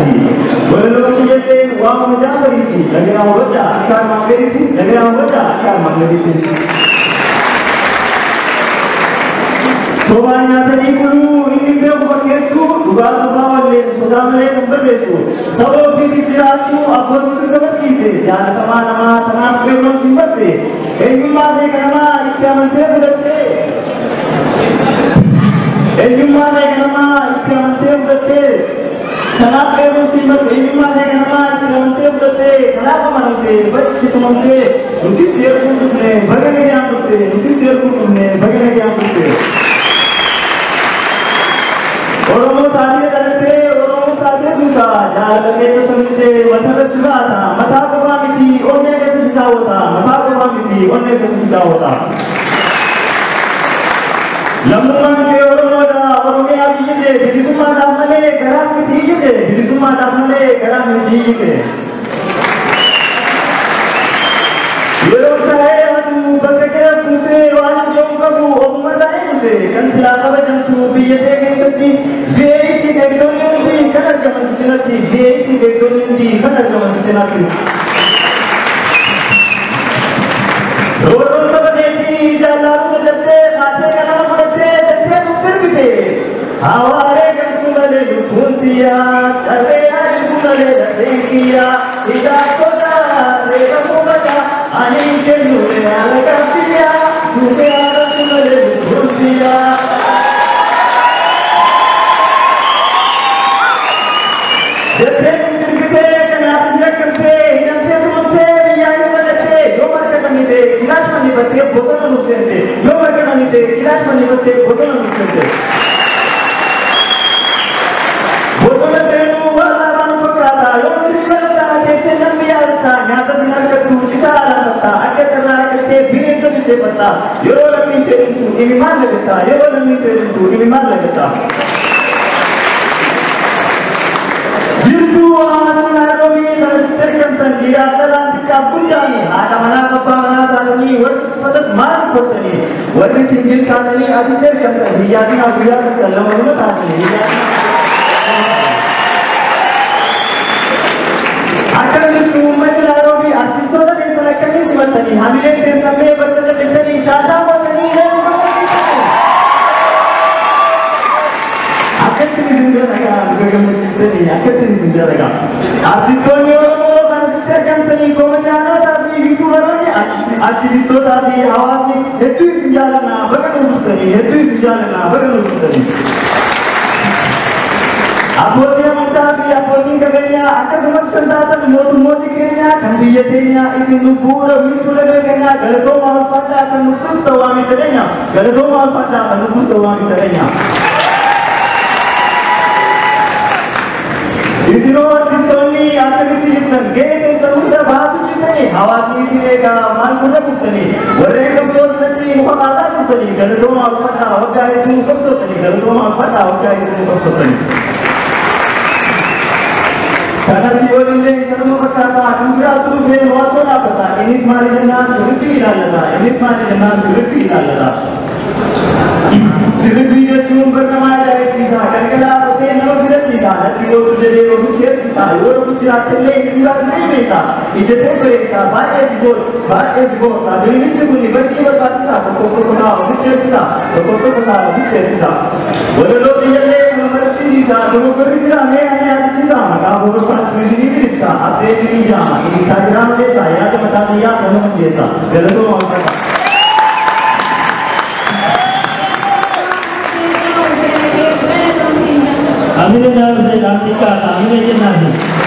Ati. Walau kita uang macam berisi, lagi orang baca akan mengerti, lagi orang baca akan mengerti. Soalnya tadi dulu ini beliau pakai su, juga sebab le, sudah le berlesu. Sebab fisik jatuh, apa itu sebab sih? Jangan kemana-mana, tenang keluar simpan sih. Ini mana kerana ikan menteri berarti. Ini mana kerana ikan menteri berarti. Tenang keluar simpan sih. Ini mana kerana ikan menteri berarti. Kenapa menteri? Betul menteri. Nanti siapa pun tu ni, bagaimana yang menteri? Nanti siapa pun ni, bagaimana yang menteri? Orang tadi dalate, orang tadi duta, jalan कैसे समझते, मतलब सिला था, मथा को बामी थी, उन्हें कैसे सिला होता, मथा को बामी थी, उन्हें कैसे सिला होता। लम्बन के orang के आगे ये बिल्कुल दामले गराम में थी ये, बिल्कुल दामले गराम में थी ये। ये होता है तू बकके पुसे वाली जो कबू उम्मदाई मुझे कंसला का वजन तू भी ये देखे सकती वेती बेटोनियंदी कलर जमन से चलती वेती बेटोनियंदी कलर जमन से चलती रोड सब देती जाला जबते खाते कलम पड़ते जबते मुसर बिते हवारे कंचुमले लुकुंतिया चले यार कुमले लड़किया इदा सोदा रे बमुबता ani ke nure alakapia nure alakule lupia jete musirkete kanatiya karte inante tumte yayi balate yomar kanite kilash mani bate botona nusente yomar kanite kilash mani bate botona nusente botona senu wala manu pakata yomar balata kaise lambiya ta nyata sinar katu cita akan cerita kita biasa bicara peta. Yoro lagi itu ini mana kita? Yoro lagi itu ini mana kita? Jitu asal Romi terseterkan dia dalam tikap punjani. Ada mana apa mana tadi word patas mar potani. Word singgil kali asal terseterkan dia di abuya kalau mana tadi. Akan itu mana Romi artis orang kami sebenarnya hamil itu sampai bertanya dengan Syasha Wasani dan akan terus menjaga bagaimana cerita ini akan terus menjaga artis kami orang kan setiap kali komentar tapi itu orangnya artis itu tadi awalnya itu menjaga bagaimana mustahil itu menjaga bagaimana mustahil Apotnya mentabi, apotnya kagaknya, akan semaskan datang motu dikirnya, kan biyatnya isi nukura, itu laganya, kalau kau mau pada akan nukut tawami caranya, kalau kau mau pada akan nukut tawami caranya. Isi artis ini akan diceritakan, gede seruda batu juga nih, awas nih sirega, malkuda bustani, mereka soal nanti muka kasar bustani, kalau kau mau pada, waktu itu kau bustani, kalau kau mau pada, waktu itu kau bustani. Karena si orang ini kalau berkata, "Kira tu film waktu apa? Ini semua jenas seripi lalala, ini semua jenas seripi lalala." Seripi dia cuma berkemah dari sisa, kadang-kadang ada yang nak bilang sisa, nanti orang tu jadi orang siap sisa, orang tu tidak terlebih juga sendiri sisa. Itu terperiksa, banyak sibuk, sambil ini cuma ni berarti berbaca sisa, pokok tahu, kita sisa, pokok tahu, kita sisa. Walau dia le berarti sisa, orang berkira ni ada sisa, maka orang di sini bisa, ada ini jangan, Instagram desa, ya ada macam dia, kamu desa, jadi tu orang. Amin, nanti kita, amin aja nanti.